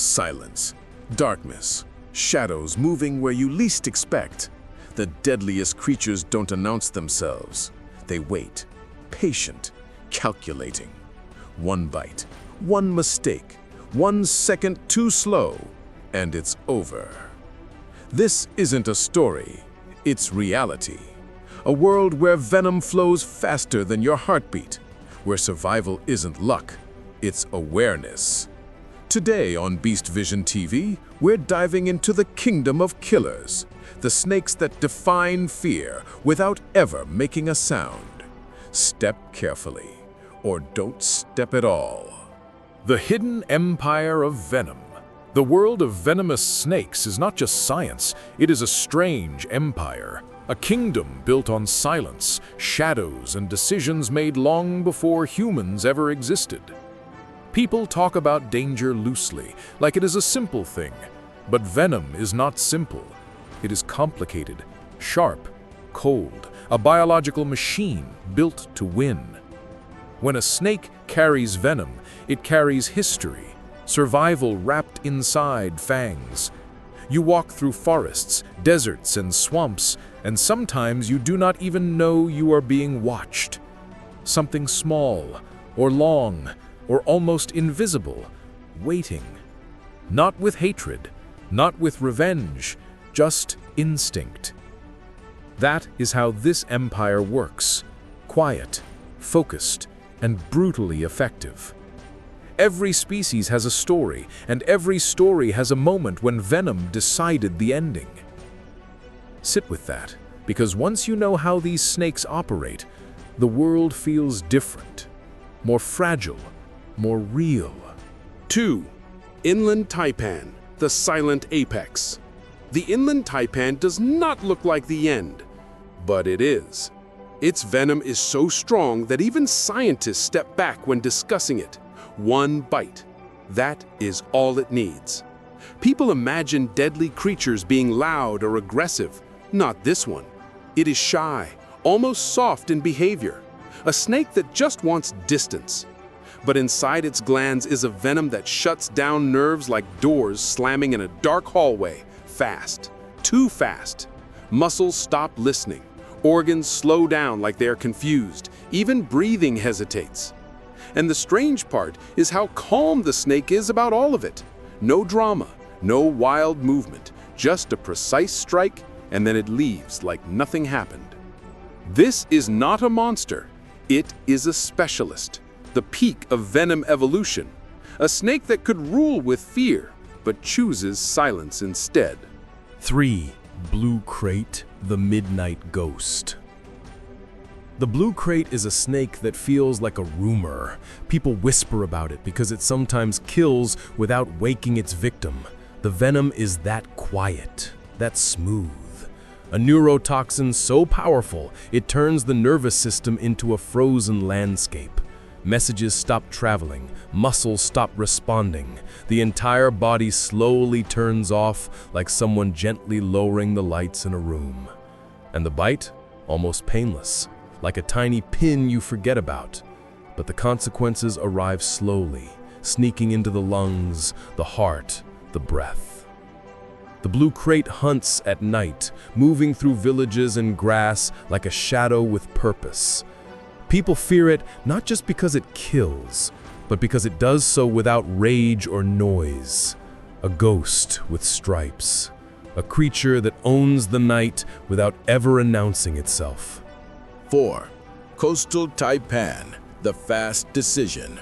Silence, darkness, shadows moving where you least expect. The deadliest creatures don't announce themselves. They wait, patient, calculating. One bite, one mistake, 1 second too slow, and it's over. This isn't a story, it's reality. A world where venom flows faster than your heartbeat, where survival isn't luck, it's awareness. Today on Beast Vision TV, we're diving into the kingdom of killers, the snakes that define fear without ever making a sound. Step carefully, or don't step at all. The hidden empire of venom. The world of venomous snakes is not just science, it is a strange empire. A kingdom built on silence, shadows, and decisions made long before humans ever existed. People talk about danger loosely, like it is a simple thing. But venom is not simple. It is complicated, sharp, cold, a biological machine built to win. When a snake carries venom, it carries history, survival wrapped inside fangs. You walk through forests, deserts, and swamps, and sometimes you do not even know you are being watched. Something small, or long, or almost invisible, waiting. Not with hatred, not with revenge, just instinct. That is how this empire works. Quiet, focused, and brutally effective. Every species has a story, and every story has a moment when venom decided the ending. Sit with that, because once you know how these snakes operate, the world feels different, more fragile, more real. 2. Inland Taipan, the silent apex. The Inland Taipan does not look like the end, but it is. Its venom is so strong that even scientists step back when discussing it. One bite. That is all it needs. People imagine deadly creatures being loud or aggressive. Not this one. It is shy, almost soft in behavior. A snake that just wants distance. But inside its glands is a venom that shuts down nerves like doors slamming in a dark hallway. Fast. Too fast. Muscles stop listening. Organs slow down like they are confused. Even breathing hesitates. And the strange part is how calm the snake is about all of it. No drama, no wild movement, just a precise strike, and then it leaves like nothing happened. This is not a monster. It is a specialist. The peak of venom evolution. A snake that could rule with fear, but chooses silence instead. 3. Blue Crate, the Midnight Ghost. The blue crate is a snake that feels like a rumor. People whisper about it because it sometimes kills without waking its victim. The venom is that quiet, that smooth. A neurotoxin so powerful, it turns the nervous system into a frozen landscape. Messages stop traveling, muscles stop responding. The entire body slowly turns off like someone gently lowering the lights in a room. And the bite? Almost painless, like a tiny pin you forget about. But the consequences arrive slowly, sneaking into the lungs, the heart, the breath. The blue crate hunts at night, moving through villages and grass like a shadow with purpose. People fear it not just because it kills, but because it does so without rage or noise. A ghost with stripes. A creature that owns the night without ever announcing itself. 4. Coastal Taipan, the fast decision.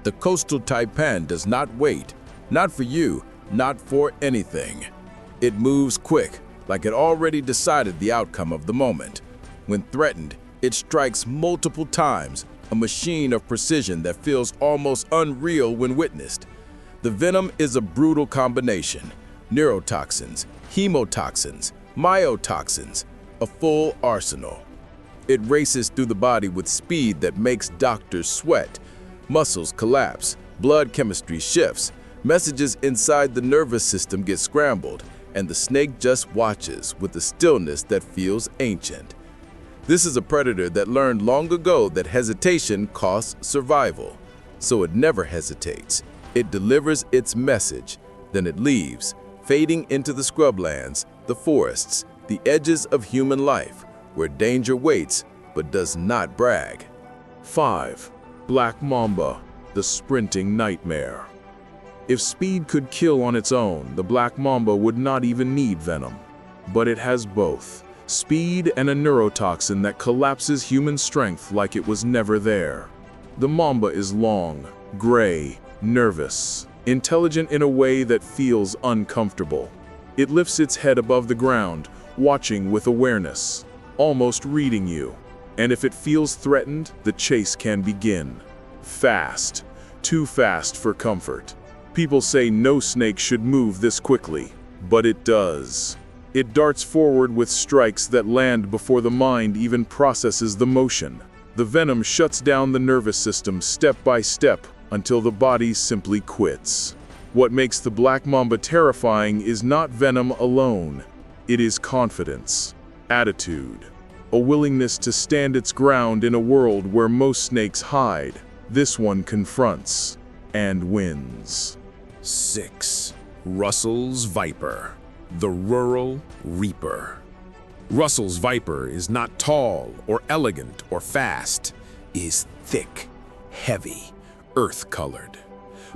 The coastal taipan does not wait, not for you, not for anything. It moves quick, like it already decided the outcome of the moment. When threatened, it strikes multiple times, a machine of precision that feels almost unreal when witnessed. The venom is a brutal combination. Neurotoxins, hemotoxins, myotoxins, a full arsenal. It races through the body with speed that makes doctors sweat. Muscles collapse, blood chemistry shifts, messages inside the nervous system get scrambled, and the snake just watches with a stillness that feels ancient. This is a predator that learned long ago that hesitation costs survival. So it never hesitates. It delivers its message, Then it leaves, fading into the scrublands, the forests, the edges of human life, where danger waits but does not brag. 5. Black Mamba, the sprinting nightmare. If speed could kill on its own, the Black Mamba would not even need venom. But it has both, speed and a neurotoxin that collapses human strength like it was never there. The Mamba is long, gray, nervous, intelligent in a way that feels uncomfortable. It lifts its head above the ground, watching with awareness, almost reading you. And if it feels threatened, the chase can begin. Fast, too fast for comfort. People say no snake should move this quickly, but it does. It darts forward with strikes that land before the mind even processes the motion. The venom shuts down the nervous system step by step until the body simply quits. What makes the Black Mamba terrifying is not venom alone. It is confidence, attitude, a willingness to stand its ground in a world where most snakes hide. This one confronts and wins. 6. Russell's Viper, the Rural Reaper. Russell's Viper is not tall or elegant or fast, is thick, heavy, earth-colored.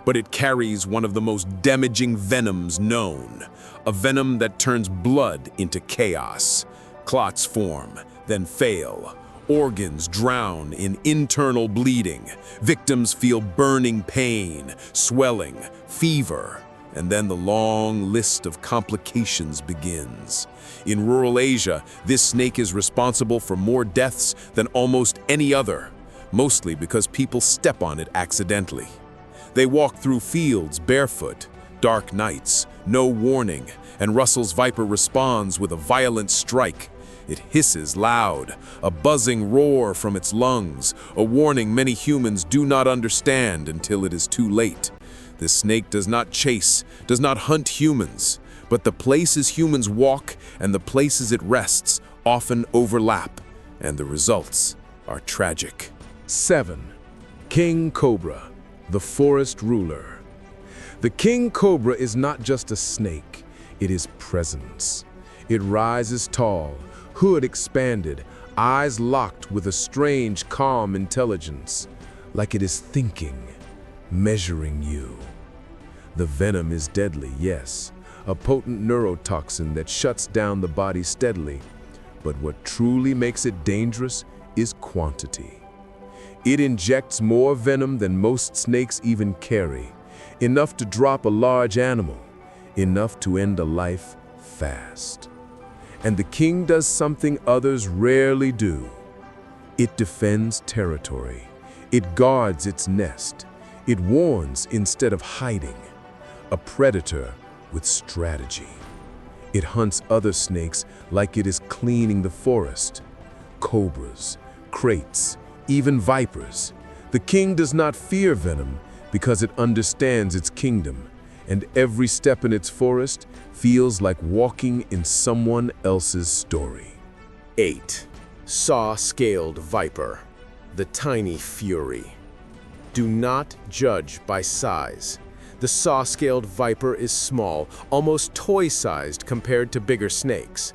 But it carries one of the most damaging venoms known, a venom that turns blood into chaos. Clots form, then fail. Organs drown in internal bleeding. Victims feel burning pain, swelling, fever, and then the long list of complications begins. In rural Asia, this snake is responsible for more deaths than almost any other, mostly because people step on it accidentally. They walk through fields barefoot, dark nights, no warning, and Russell's Viper responds with a violent strike. It hisses loud, a buzzing roar from its lungs, a warning many humans do not understand until it is too late. This snake does not chase, does not hunt humans, but the places humans walk and the places it rests often overlap, and the results are tragic. 7. King Cobra, the forest ruler. The king cobra is not just a snake, it is presence. It rises tall, hood expanded, eyes locked with a strange, calm intelligence, like it is thinking, measuring you. The venom is deadly, yes, a potent neurotoxin that shuts down the body steadily, but what truly makes it dangerous is quantity. It injects more venom than most snakes even carry, enough to drop a large animal, enough to end a life fast. And the king does something others rarely do. It defends territory. It guards its nest. It warns instead of hiding. A predator with strategy. It hunts other snakes like it is cleaning the forest. Cobras, kraits, even vipers. The king does not fear venom because it understands its kingdom, and every step in its forest feels like walking in someone else's story. 8. Saw-scaled Viper, the tiny fury. Do not judge by size. The saw-scaled viper is small, almost toy-sized compared to bigger snakes,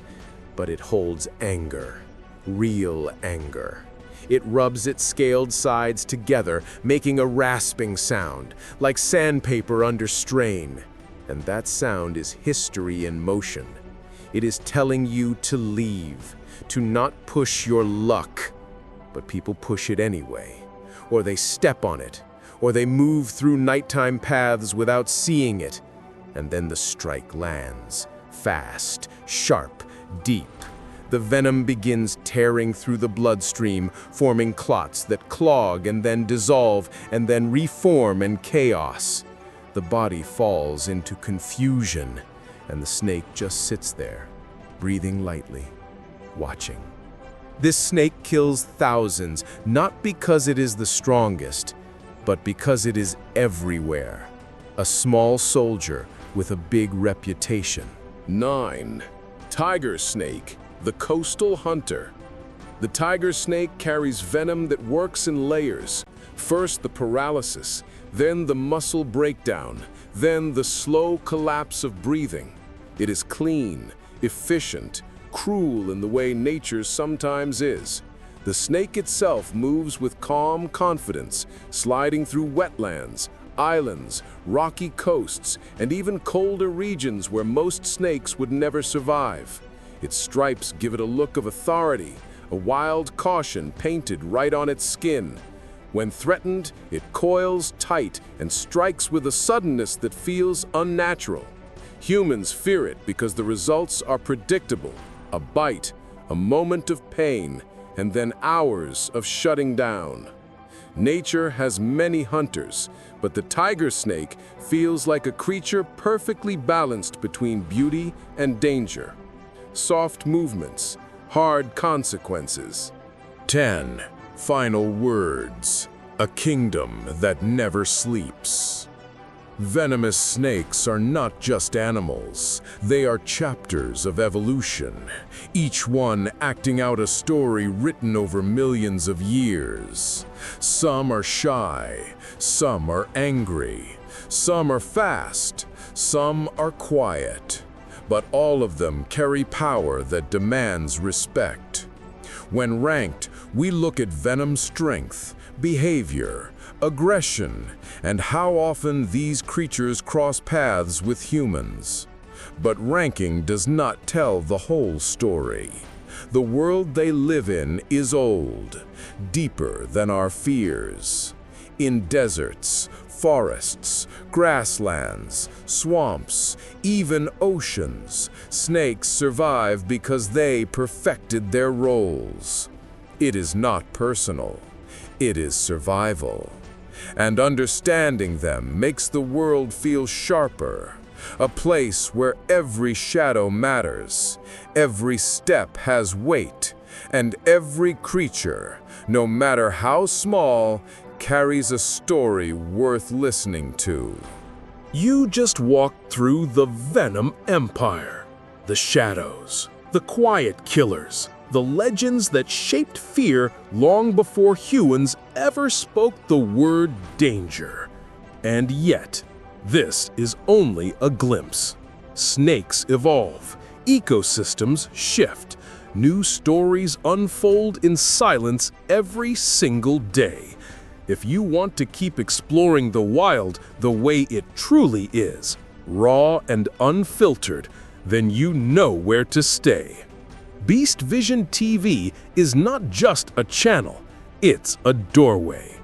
but it holds anger, real anger. It rubs its scaled sides together, making a rasping sound, like sandpaper under strain. And that sound is history in motion. It is telling you to leave, to not push your luck. But people push it anyway, or they step on it, or they move through nighttime paths without seeing it. And then the strike lands, fast, sharp, deep. The venom begins tearing through the bloodstream, forming clots that clog and then dissolve and then reform in chaos. The body falls into confusion, and the snake just sits there, breathing lightly, watching. This snake kills thousands, not because it is the strongest, but because it is everywhere. A small soldier with a big reputation. 9. Tiger snake, the coastal hunter. The tiger snake carries venom that works in layers. First the paralysis, then the muscle breakdown, Then the slow collapse of breathing. It is clean, efficient, cruel in the way nature sometimes is. The snake itself moves with calm confidence, sliding through wetlands, islands, rocky coasts, and even colder regions where most snakes would never survive. Its stripes give it a look of authority, a wild caution painted right on its skin. When threatened, it coils tight and strikes with a suddenness that feels unnatural. Humans fear it because the results are predictable: a bite, a moment of pain, and then hours of shutting down. Nature has many hunters, but the tiger snake feels like a creature perfectly balanced between beauty and danger. Soft movements, hard consequences. 10. Final words. A kingdom that never sleeps. Venomous snakes are not just animals. They are chapters of evolution, each one acting out a story written over millions of years. Some are shy, some are angry, some are fast, some are quiet. But all of them carry power that demands respect. When ranked, we look at venom's strength, behavior, aggression, and how often these creatures cross paths with humans. But ranking does not tell the whole story. The world they live in is old, deeper than our fears. In deserts, forests, grasslands, swamps, even oceans, snakes survive because they perfected their roles. It is not personal. It is survival. And understanding them makes the world feel sharper, a place where every shadow matters, every step has weight, and every creature, no matter how small, carries a story worth listening to. You just walked through the Venom Empire. The shadows, the quiet killers, the legends that shaped fear long before humans ever spoke the word danger. And yet, this is only a glimpse. Snakes evolve, ecosystems shift, new stories unfold in silence every single day. If you want to keep exploring the wild the way it truly is, raw and unfiltered, then you know where to stay. Beast Vision TV is not just a channel, it's a doorway.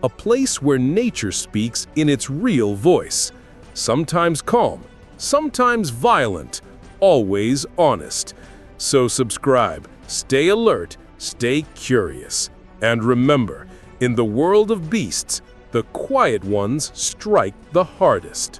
A place where nature speaks in its real voice. Sometimes calm, sometimes violent, always honest. So subscribe, stay alert, stay curious. And remember, in the world of beasts, the quiet ones strike the hardest.